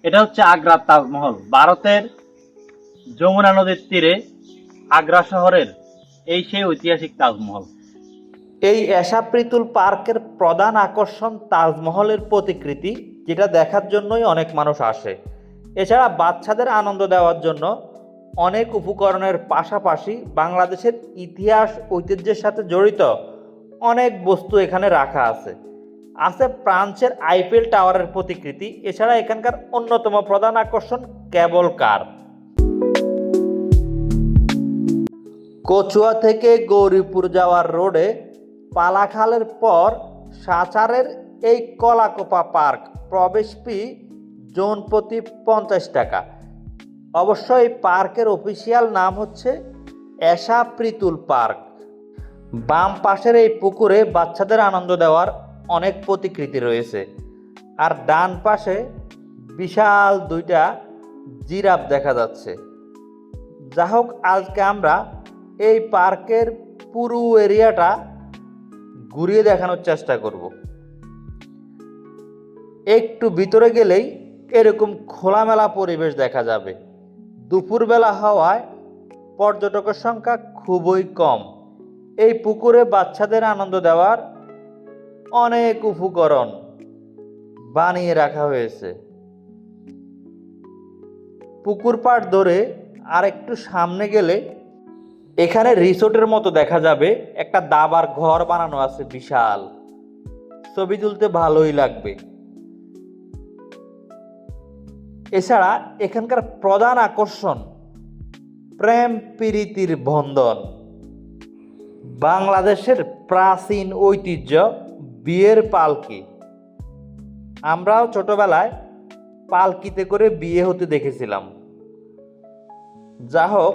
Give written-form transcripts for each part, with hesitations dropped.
এটা হচ্ছে আগ্রার তাজমহল, ভারতের যমুনা নদীর তীরে আগ্রা শহরের এই সেই ঐতিহাসিক তাজমহল। এই এশাপ্রিতুল পার্কের প্রধান আকর্ষণ তাজমহলের প্রতিকৃতি, যেটা দেখার জন্যই অনেক মানুষ আসে। এছাড়া বাচ্চাদের আনন্দ দেওয়ার জন্য অনেক উপকরণের পাশাপাশি বাংলাদেশের ইতিহাস ঐতিহ্যের সাথে জড়িত অনেক বস্তু এখানে রাখা আছে। আছে ফ্রান্সের আইফেল টাওয়ারের প্রতিকৃতি। এছাড়া এখানকার অন্যতম প্রধান আকর্ষণ কেবল কার। কচুয়া থেকে গৌরীপুর যাওয়ার রোডে পালাখালের পর সাচারের এই কলাকোপা পার্ক প্রবেশ ফি জনপ্রতি 50 টাকা। অবশ্য এই পার্কের অফিসিয়াল নাম হচ্ছে এশাপ্রিতুল পার্ক। বাম পাশের এই পুকুরে বাচ্চাদের আনন্দ দেওয়ার অনেক প্রতিকৃতি রয়েছে, আর ডান পাশে বিশাল দুইটা জিরাফ দেখা যাচ্ছে। যা হোক, আজকে আমরা এই পার্কের পুরো এরিয়াটা ঘুরিয়ে দেখানোর চেষ্টা করব। একটু ভিতরে গেলেই এরকম খোলামেলা পরিবেশ দেখা যাবে। দুপুরবেলা হওয়ায় পর্যটকের সংখ্যা খুবই কম। এই পুকুরে বাচ্চাদের আনন্দ দেওয়ার অনেক উপকরণ বানিয়ে রাখা হয়েছে। পুকুর পাড় ধরে আর একটু সামনে গেলে এখানে রিসোর্টের মতো দেখা যাবে। একটা দাবার ঘর বানানো আছে বিশাল, ছবি তুলতে ভালোই লাগবে। এছাড়া এখানকার প্রধান আকর্ষণ প্রেম প্রীতির বন্ধন। বাংলাদেশের প্রাচীন ঐতিহ্য বিয়ের পালকি। আমরাও ছোটবেলায় পালকিতে করে বিয়ে হতে দেখেছিলাম। যা হোক,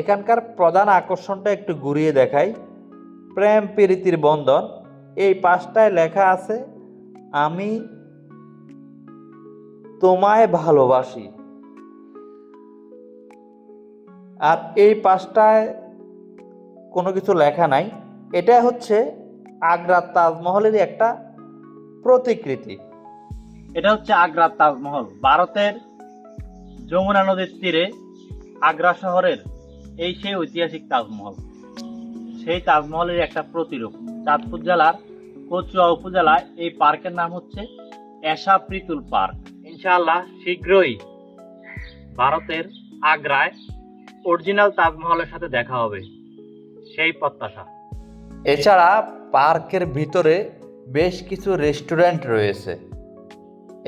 এখানকার প্রধান আকর্ষণটা একটু ঘুরিয়ে দেখাই। প্রেম প্রীতির বন্ধন। এই পাশটায় লেখা আছে আমি তোমায় ভালোবাসি, আর এই পাশটায় কোনো কিছু লেখা নাই। এটা হচ্ছে আগ্রার তাজমহলের একটা প্রতিকৃতি। এটা হচ্ছে আগ্রার তাজমহল, ভারতের যমুনা নদীর তীরে আগ্রা শহরের এই সেই ঐতিহাসিক তাজমহল। সেই তাজমহলের একটা প্রতিরূপ। চাঁদপুর জেলার কচুয়া উপজেলায় এই পার্কের নাম হচ্ছে এশাপ্রিতুল পার্ক। ইনশাআল্লাহ শীঘ্রই ভারতের আগ্রায় অরিজিনাল তাজমহলের সাথে দেখা হবে, সেই প্রত্যাশা। এছাড়া পার্কের ভিতরে বেশ কিছু রেস্টুরেন্ট রয়েছে।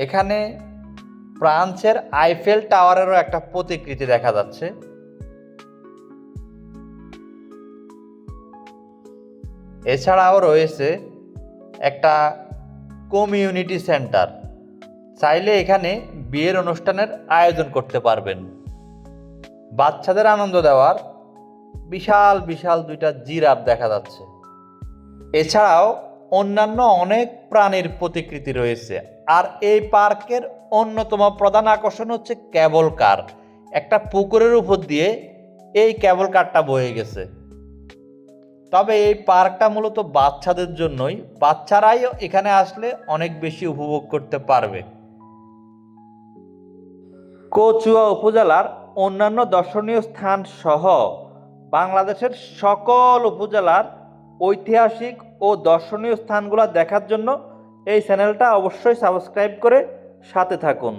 এখানে ফ্রান্সের আইফেল টাওয়ারেরও একটা প্রতিকৃতি দেখা যাচ্ছে। এছাড়াও রয়েছে একটা কমিউনিটি সেন্টার। চাইলে এখানে বিয়ের অনুষ্ঠানের আয়োজন করতে পারবেন। বাচ্চাদের আনন্দ দেওয়ার বিশাল বিশাল দুইটা জিরাফ দেখা যাচ্ছে। এছাড়াও অন্যান্য অনেক প্রাণীর প্রতিকৃতি রয়েছে। আর এই পার্কের অন্যতম প্রধান আকর্ষণ হচ্ছে কেবল কার। একটা পুকুরের উপর দিয়ে এই কেবল কারটা বয়ে গেছে। তবে এই পার্কটা মূলত বাচ্চাদের জন্যই। বাচ্চারাই এখানে আসলে অনেক বেশি উপভোগ করতে পারবে। কচুয়া উপজেলার অন্যান্য দর্শনীয় স্থান সহ বাংলাদেশের সকল উপজেলার ঐতিহাসিক ও দর্শনীয় স্থানগুলো দেখার জন্য এই চ্যানেলটা অবশ্যই সাবস্ক্রাইব করে সাথে থাকুন।